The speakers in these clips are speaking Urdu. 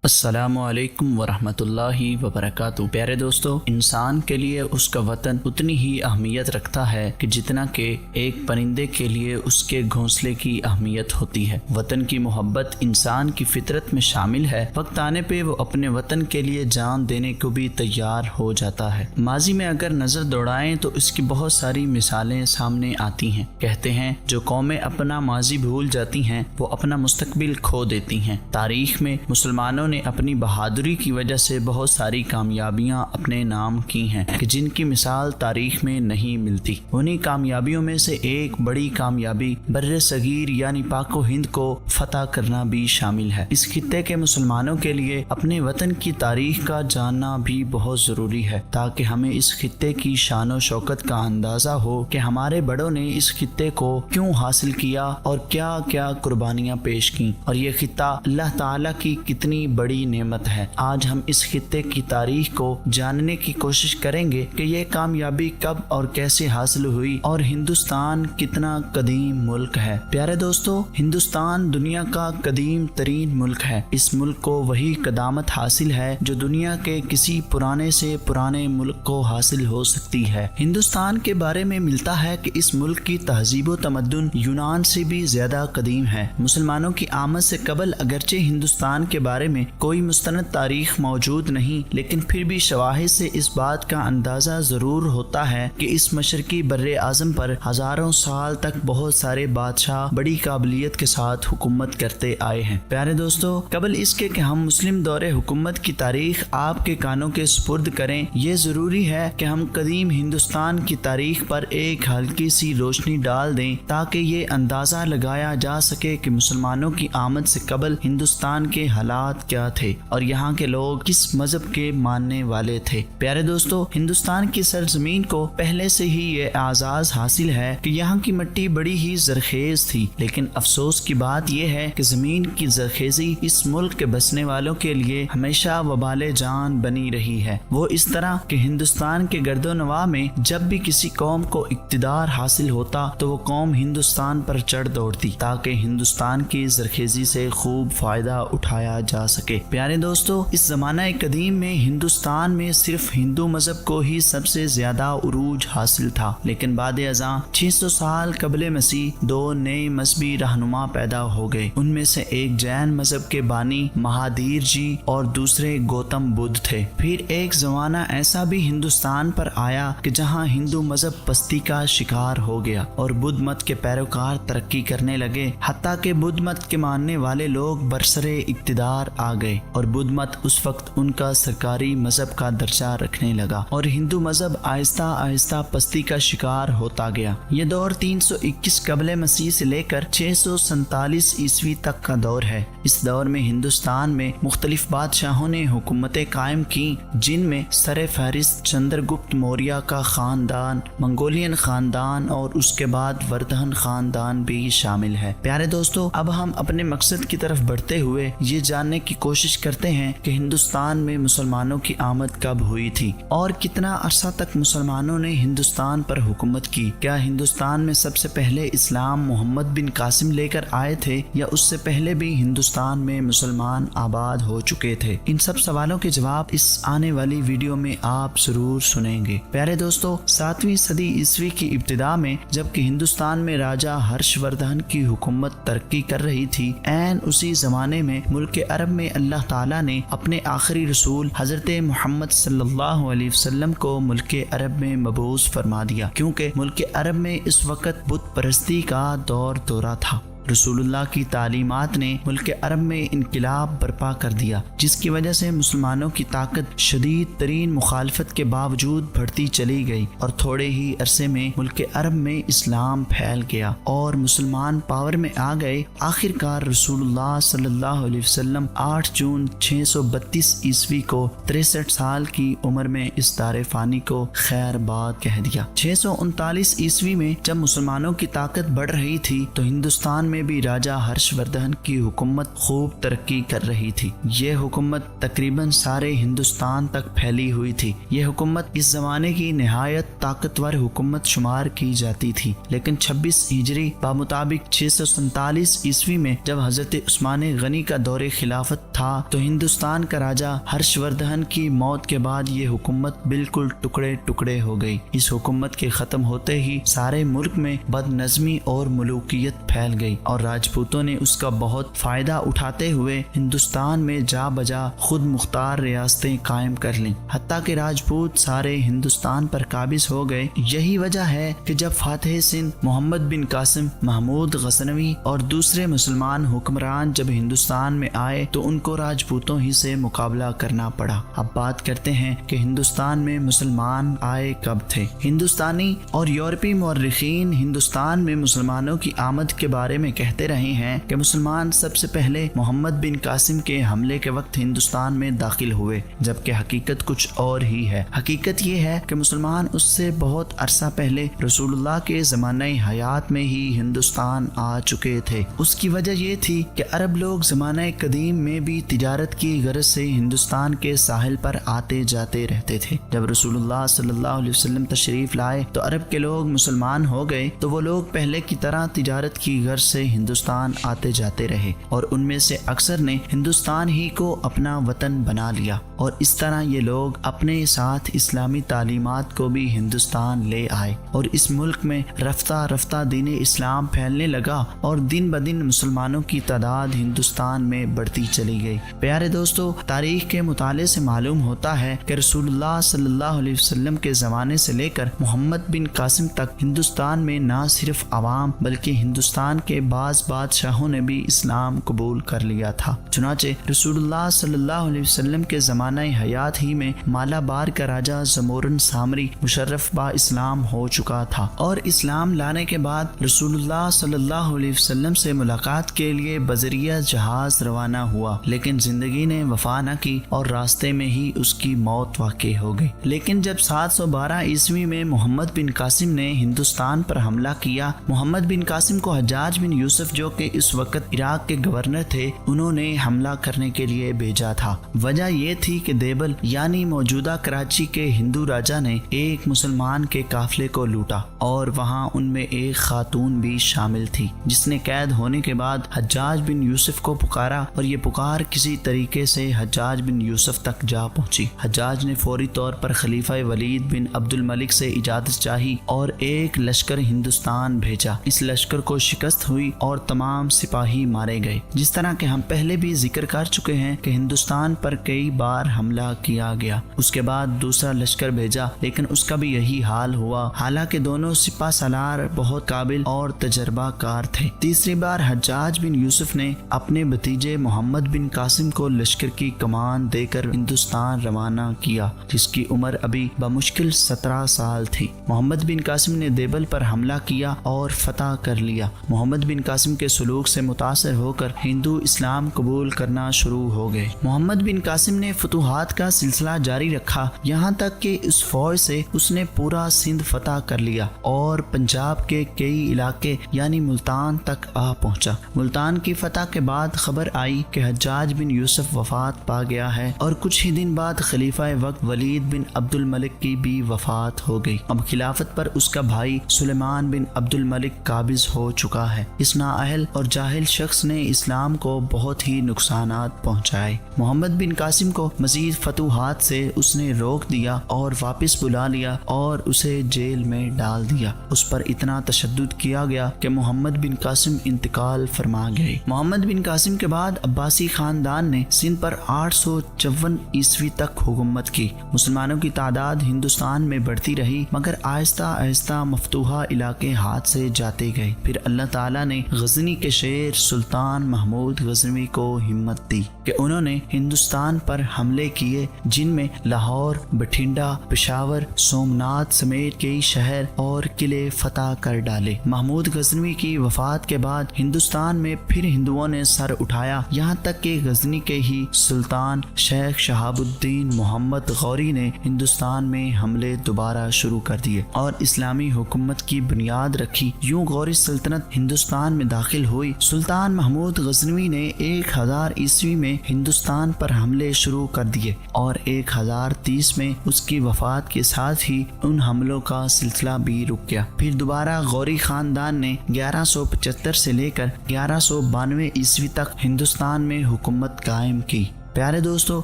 السلام علیکم ورحمۃ اللہ وبرکاتہ۔ پیارے دوستو، انسان کے لیے اس کا وطن اتنی ہی اہمیت رکھتا ہے کہ جتنا کہ ایک پرندے کے لیے اس کے گھونسلے کی اہمیت ہوتی ہے۔ وطن کی محبت انسان کی فطرت میں شامل ہے۔ وقت آنے پہ وہ اپنے وطن کے لیے جان دینے کو بھی تیار ہو جاتا ہے۔ ماضی میں اگر نظر دوڑائیں تو اس کی بہت ساری مثالیں سامنے آتی ہیں۔ کہتے ہیں جو قومیں اپنا ماضی بھول جاتی ہیں وہ اپنا مستقبل کھو دیتی ہیں۔ تاریخ میں مسلمانوں نے اپنی بہادری کی وجہ سے بہت ساری کامیابیاں اپنے نام کی ہیں کہ جن کی مثال تاریخ میں نہیں ملتی۔ انہی کامیابیوں میں سے ایک بڑی کامیابی بر صغیر یعنی پاک و ہند کو فتح کرنا بھی شامل ہے۔ اس خطے کے مسلمانوں کے لیے اپنے وطن کی تاریخ کا جاننا بھی بہت ضروری ہے تاکہ ہمیں اس خطے کی شان و شوکت کا اندازہ ہو کہ ہمارے بڑوں نے اس خطے کو کیوں حاصل کیا اور کیا کیا قربانیاں پیش کی، اور یہ خطہ اللہ تعالیٰ کی کتنی بڑی نعمت ہے۔ آج ہم اس خطے کی تاریخ کو جاننے کی کوشش کریں گے کہ یہ کامیابی کب اور کیسے حاصل ہوئی اور ہندوستان کتنا قدیم ملک ہے۔ پیارے دوستو، ہندوستان دنیا کا قدیم ترین ملک ہے۔ اس ملک کو وہی قدامت حاصل ہے جو دنیا کے کسی پرانے سے پرانے ملک کو حاصل ہو سکتی ہے۔ ہندوستان کے بارے میں ملتا ہے کہ اس ملک کی تہذیب و تمدن یونان سے بھی زیادہ قدیم ہے۔ مسلمانوں کی آمد سے قبل اگرچہ ہندوستان کے بارے میں کوئی مستند تاریخ موجود نہیں، لیکن پھر بھی شواہد سے اس بات کا اندازہ ضرور ہوتا ہے کہ اس مشرقی بر اعظم پر ہزاروں سال تک بہت سارے بادشاہ بڑی قابلیت کے ساتھ حکومت کرتے آئے ہیں۔ پیارے دوستو، قبل اس کے کہ ہم مسلم دور حکومت کی تاریخ آپ کے کانوں کے سپرد کریں، یہ ضروری ہے کہ ہم قدیم ہندوستان کی تاریخ پر ایک ہلکی سی روشنی ڈال دیں تاکہ یہ اندازہ لگایا جا سکے کہ مسلمانوں کی آمد سے قبل ہندوستان کے حالات کیا تھے اور یہاں کے لوگ کس مذہب کے ماننے والے تھے۔ پیارے دوستو، ہندوستان کی سرزمین کو پہلے سے ہی یہ اعزاز حاصل ہے کہ یہاں کی مٹی بڑی ہی زرخیز تھی، لیکن افسوس کی بات یہ ہے کہ زمین کی زرخیزی اس ملک کے بسنے والوں کے لیے ہمیشہ وبال جان بنی رہی ہے۔ وہ اس طرح کہ ہندوستان کے گرد و نواح میں جب بھی کسی قوم کو اقتدار حاصل ہوتا تو وہ قوم ہندوستان پر چڑھ دوڑتی تاکہ ہندوستان کی زرخیزی سے خوب فائدہ اٹھایا جا سکے۔ پیارے دوستو، اس زمانہ قدیم میں ہندوستان میں صرف ہندو مذہب کو ہی سب سے زیادہ عروج حاصل تھا، لیکن بعد ازاں 600 سال قبل مسیح دو نئے مذہبی رہنما پیدا ہو گئے۔ ان میں سے ایک جین مذہب کے بانی مہادیر جی اور دوسرے گوتم بدھ تھے۔ پھر ایک زمانہ ایسا بھی ہندوستان پر آیا کہ جہاں ہندو مذہب پستی کا شکار ہو گیا اور بدھ مت کے پیروکار ترقی کرنے لگے، حتیٰ کہ بدھ مت کے ماننے والے لوگ برسرے اقتدار آ گئے اور بدھ مت اس وقت ان کا سرکاری مذہب کا درجہ رکھنے لگا اور ہندو مذہب آہستہ آہستہ پستی کا شکار ہوتا گیا۔ یہ دور 321 قبل مسیح سے لے کر 647 عیسوی تک کا دور ہے۔ اس دور میں ہندوستان میں مختلف بادشاہوں نے حکومتیں قائم کی، جن میں سر فہرست چندر گپت موریہ کا خاندان، منگولین خاندان اور اس کے بعد وردھن خاندان بھی شامل ہے۔ پیارے دوستو، اب ہم اپنے مقصد کی طرف بڑھتے ہوئے یہ جاننے کی کوشش کرتے ہیں کہ ہندوستان میں مسلمانوں کی آمد کب ہوئی تھی اور کتنا عرصہ تک مسلمانوں نے ہندوستان پر حکومت کی۔ کیا ہندوستان میں سب سے پہلے اسلام محمد بن قاسم لے کر آئے تھے یا اس سے پہلے بھی ہندوستان میں مسلمان آباد ہو چکے تھے؟ ان سب سوالوں کے جواب اس آنے والی ویڈیو میں آپ ضرور سنیں گے۔ پیارے دوستو، 7ویں صدی عیسوی کی ابتدا میں جبکہ ہندوستان میں راجہ ہرش وردھن کی حکومت ترقی کر رہی تھی، عین اسی زمانے میں ملک عرب میں اللہ تعالیٰ نے اپنے آخری رسول حضرت محمد صلی اللہ علیہ وسلم کو ملک عرب میں مبعوث فرما دیا، کیونکہ ملک عرب میں اس وقت بت پرستی کا دورہ تھا۔ رسول اللہ کی تعلیمات نے ملک عرب میں انقلاب برپا کر دیا، جس کی وجہ سے مسلمانوں کی طاقت شدید ترین مخالفت کے باوجود بڑھتی چلی گئی اور تھوڑے ہی عرصے میں ملک عرب میں اسلام پھیل گیا اور مسلمان پاور میں آ گئے۔ آخر کار رسول اللہ صلی اللہ علیہ وسلم 8 جون 632 عیسوی کو 63 سال کی عمر میں اس دار فانی کو خیر باد کہہ دیا۔ 639 عیسوی میں جب مسلمانوں کی طاقت بڑھ رہی تھی تو ہندوستان میں بھی راجا ہرش وردھن کی حکومت خوب ترقی کر رہی تھی۔ یہ حکومت تقریباً سارے ہندوستان تک پھیلی ہوئی تھی۔ یہ حکومت اس زمانے کی نہایت طاقتور حکومت شمار کی جاتی تھی، لیکن 26 ہجری بمطابق 647 عیسوی میں جب حضرت عثمان غنی کا دور خلافت تھا تو ہندوستان کا راجا ہرش وردھن کی موت کے بعد یہ حکومت بالکل ٹکڑے ٹکڑے ہو گئی۔ اس حکومت کے ختم ہوتے ہی سارے ملک میں بد نظمی اور ملوکیت پھیل گئی اور راجپوتوں نے اس کا بہت فائدہ اٹھاتے ہوئے ہندوستان میں جا بجا خود مختار ریاستیں قائم کر لیں، حتیٰ کہ راجپوت سارے ہندوستان پر قابض ہو گئے۔ یہی وجہ ہے کہ جب فاتح سندھ محمد بن قاسم، محمود غزنوی اور دوسرے مسلمان حکمران جب ہندوستان میں آئے تو ان کو راجپوتوں ہی سے مقابلہ کرنا پڑا۔ اب بات کرتے ہیں کہ ہندوستان میں مسلمان آئے کب تھے۔ ہندوستانی اور یورپی مورخین ہندوستان میں مسلمانوں کی آمد کے بارے میں کہتے رہے ہیں کہ مسلمان سب سے پہلے محمد بن قاسم کے حملے کے وقت ہندوستان میں داخل ہوئے، جبکہ حقیقت کچھ اور ہی ہے۔ حقیقت یہ ہے کہ مسلمان اس سے بہت عرصہ پہلے رسول اللہ کے زمانہ حیات میں ہی ہندوستان آ چکے تھے۔ اس کی وجہ یہ تھی کہ عرب لوگ زمانہ قدیم میں بھی تجارت کی غرض سے ہندوستان کے ساحل پر آتے جاتے رہتے تھے۔ جب رسول اللہ صلی اللہ علیہ وسلم تشریف لائے تو عرب کے لوگ مسلمان ہو گئے تو وہ لوگ پہلے کی طرح تجارت کی غرض سے ہندوستان آتے جاتے رہے اور ان میں سے اکثر نے ہندوستان ہی کو اپنا وطن بنا لیا، اور اس طرح یہ لوگ اپنے ساتھ اسلامی تعلیمات کو بھی ہندوستان لے آئے اور اس ملک میں رفتہ رفتہ دین اسلام پھیلنے لگا اور دن بدن مسلمانوں کی تعداد ہندوستان میں بڑھتی چلی گئی۔ پیارے دوستو، تاریخ کے مطالعے سے معلوم ہوتا ہے کہ رسول اللہ صلی اللہ علیہ وسلم کے زمانے سے لے کر محمد بن قاسم تک ہندوستان میں نہ صرف عوام بلکہ ہندوستان کے بعض بادشاہوں نے بھی اسلام قبول کر لیا تھا۔ چنانچہ رسول اللہ صلی اللہ علیہ وسلم کے زمانہ حیات ہی میں مالابار کا راجا زمورن سامری مشرف با اسلام ہو چکا تھا، اور اسلام لانے کے بعد رسول اللہ صلی اللہ علیہ وسلم سے ملاقات کے لیے بذریعہ جہاز روانہ ہوا، لیکن زندگی نے وفا نہ کی اور راستے میں ہی اس کی موت واقع ہو گئی۔ لیکن جب 712 عیسوی میں محمد بن قاسم نے ہندوستان پر حملہ کیا، محمد بن قاسم کو حجاج بن یوسف جو کہ اس وقت عراق کے گورنر تھے، انہوں نے حملہ کرنے کے لیے بھیجا تھا۔ وجہ یہ تھی کہ دیبل یعنی موجودہ کراچی کے ہندو راجا نے ایک مسلمان کے قافلے کو لوٹا اور وہاں ان میں ایک خاتون بھی شامل تھی، جس نے قید ہونے کے بعد حجاج بن یوسف کو پکارا اور یہ پکار کسی طریقے سے حجاج بن یوسف تک جا پہنچی۔ حجاج نے فوری طور پر خلیفہ ولید بن عبد الملک سے اجازت چاہی اور ایک لشکر ہندوستان بھیجا۔ اس لشکر کو شکست ہوئی اور تمام سپاہی مارے گئے۔ جس طرح کہ ہم پہلے بھی ذکر کر چکے ہیں کہ ہندوستان پر کئی بار حملہ کیا گیا۔ اس کے بعد دوسرا لشکر بھیجا، لیکن اس کا بھی یہی حال ہوا، حالانکہ دونوں سپہ سالار بہت قابل اور تجربہ کار تھے۔ تیسری بار حجاج بن یوسف نے اپنے بھتیجے محمد بن قاسم کو لشکر کی کمان دے کر ہندوستان روانہ کیا، جس کی عمر ابھی بمشکل 17 سال تھی۔ محمد بن قاسم نے دیبل پر حملہ کیا اور فتح کر لیا۔ محمد بن قاسم کے سلوک سے متاثر ہو کر ہندو اسلام قبول کرنا شروع ہو گئے۔ محمد بن قاسم نے فتوحات کا سلسلہ جاری رکھا، یہاں تک کہ اس فوج سے اس نے پورا سندھ فتح کر لیا اور پنجاب کے کئی علاقے یعنی ملتان تک آ پہنچا۔ ملتان کی فتح کے بعد خبر آئی کہ حجاج بن یوسف وفات پا گیا ہے، اور کچھ ہی دن بعد خلیفہ وقت ولید بن عبد الملک کی بھی وفات ہو گئی۔ اب خلافت پر اس کا بھائی سلیمان بن عبد الملک قابض ہو چکا ہے۔ اس نااہل اور جاہل شخص نے اسلام کو بہت ہی نقصانات پہنچائے۔ محمد بن قاسم کو مزید فتوحات سے اس نے روک دیا اور واپس بلا لیا اور اسے جیل میں ڈال دیا۔ اس پر اتنا تشدد کیا گیا کہ محمد بن قاسم انتقال فرما گئے۔ محمد بن قاسم کے بعد عباسی خاندان نے سندھ پر 854 عیسوی تک حکومت کی۔ مسلمانوں کی تعداد ہندوستان میں بڑھتی رہی، مگر آہستہ آہستہ مفتوحہ علاقے ہاتھ سے جاتے گئے۔ پھر اللہ تعالیٰ نے غزنی کے شیر سلطان محمود غزنوی کو ہمت دی کہ انہوں نے ہندوستان پر حملہ حملے کیے جن میں لاہور، بٹھنڈا، پشاور، سومناتھ سمیت کئی شہر اور قلعے فتح کر ڈالے۔ محمود غزنوی کی وفات کے بعد ہندوستان میں پھر ہندوؤں نے سر اٹھایا، یہاں تک کہ غزنی کے ہی سلطان شیخ شہاب الدین محمد غوری نے ہندوستان میں حملے دوبارہ شروع کر دیے اور اسلامی حکومت کی بنیاد رکھی۔ یوں غوری سلطنت ہندوستان میں داخل ہوئی۔ سلطان محمود غزنوی نے 1000 عیسوی میں ہندوستان پر حملے شروع کر دیے اور 1030 میں اس کی وفات کے ساتھ ہی ان حملوں کا سلسلہ بھی رک گیا۔ پھر دوبارہ غوری خاندان نے 1175 سے لے کر 1192 عیسوی تک ہندوستان میں حکومت قائم کی۔ پیارے دوستو،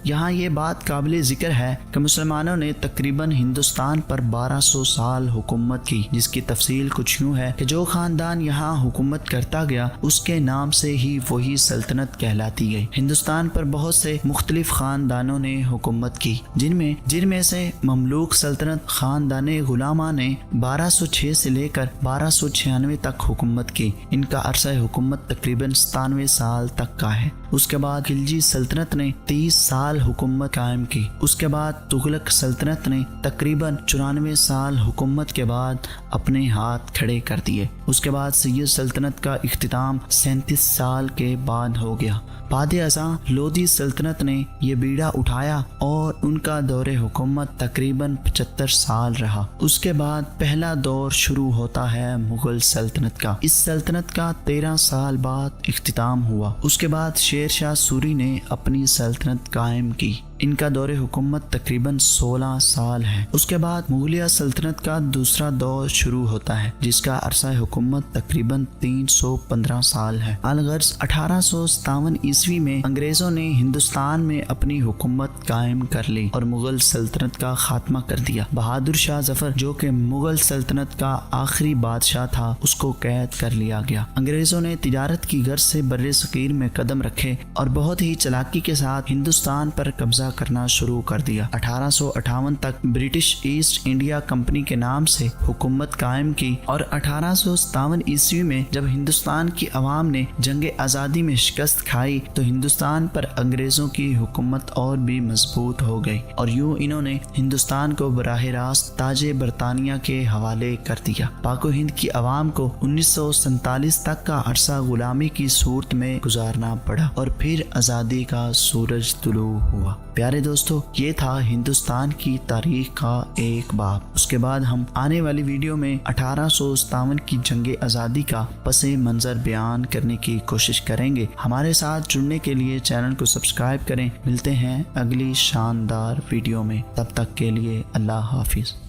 یہاں یہ بات قابل ذکر ہے کہ مسلمانوں نے تقریباً ہندوستان پر 1200 سال حکومت کی، جس کی تفصیل کچھ یوں ہے کہ جو خاندان یہاں حکومت کرتا گیا اس کے نام سے ہی وہی سلطنت کہلاتی گئی۔ ہندوستان پر بہت سے مختلف خاندانوں نے حکومت کی، جن میں سے مملوک سلطنت خاندان غلامہ نے 1206 سے لے کر 1296 تک حکومت کی۔ ان کا عرصہ حکومت تقریباً 97 سال تک کا ہے۔ اس کے بعد خلجی سلطنت نے 30 سال حکومت قائم کی۔ اس کے بعد تغلق سلطنت نے تقریباً 94 سال حکومت کے بعد اپنے ہاتھ کھڑے کر دیے۔ اس کے بعد سید سلطنت کا اختتام 37 سال کے بعد ہو گیا۔ بعد ازاں لودھی سلطنت نے یہ بیڑا اٹھایا اور ان کا دور حکومت تقریباً 75 سال رہا۔ اس کے بعد پہلا دور شروع ہوتا ہے مغل سلطنت کا۔ اس سلطنت کا 13 سال بعد اختتام ہوا۔ اس کے بعد شیر شاہ سوری نے اپنی سلطنت قائم کی۔ ان کا دور حکومت تقریباً 16 سال ہے۔ اس کے بعد مغلیہ سلطنت کا دوسرا دور شروع ہوتا ہے، جس کا عرصہ حکومت تقریباً 315 سال ہے۔ الغرض 1857 عیسوی میں انگریزوں نے ہندوستان میں اپنی حکومت قائم کر لی اور مغل سلطنت کا خاتمہ کر دیا۔ بہادر شاہ ظفر، جو کہ مغل سلطنت کا آخری بادشاہ تھا، اس کو قید کر لیا گیا۔ انگریزوں نے تجارت کی غرض سے بر صغیر میں قدم رکھے اور بہت ہی چالاکی کے ساتھ ہندوستان پر قبضہ کرنا شروع کر دیا۔ 1858 تک برٹش ایسٹ انڈیا کمپنی کے نام سے حکومت قائم کی اور 1857 عیسوی میں جب ہندوستان کی عوام نے جنگ آزادی میں شکست کھائی تو ہندوستان پر انگریزوں کی حکومت اور بھی مضبوط ہو گئی اور یوں انہوں نے ہندوستان کو براہ راست تاج برطانیہ کے حوالے کر دیا۔ پاک و ہند کی عوام کو 1947 تک کا عرصہ غلامی کی صورت میں گزارنا پڑا اور پھر آزادی کا سورج طلوع ہوا۔ پیارے دوستو، یہ تھا ہندوستان کی تاریخ کا ایک باب۔ اس کے بعد ہم آنے والی ویڈیو میں 1857 کی جنگ آزادی کا پس منظر بیان کرنے کی کوشش کریں گے۔ ہمارے ساتھ جڑنے کے لیے چینل کو سبسکرائب کریں۔ ملتے ہیں اگلی شاندار ویڈیو میں، تب تک کے لیے اللہ حافظ۔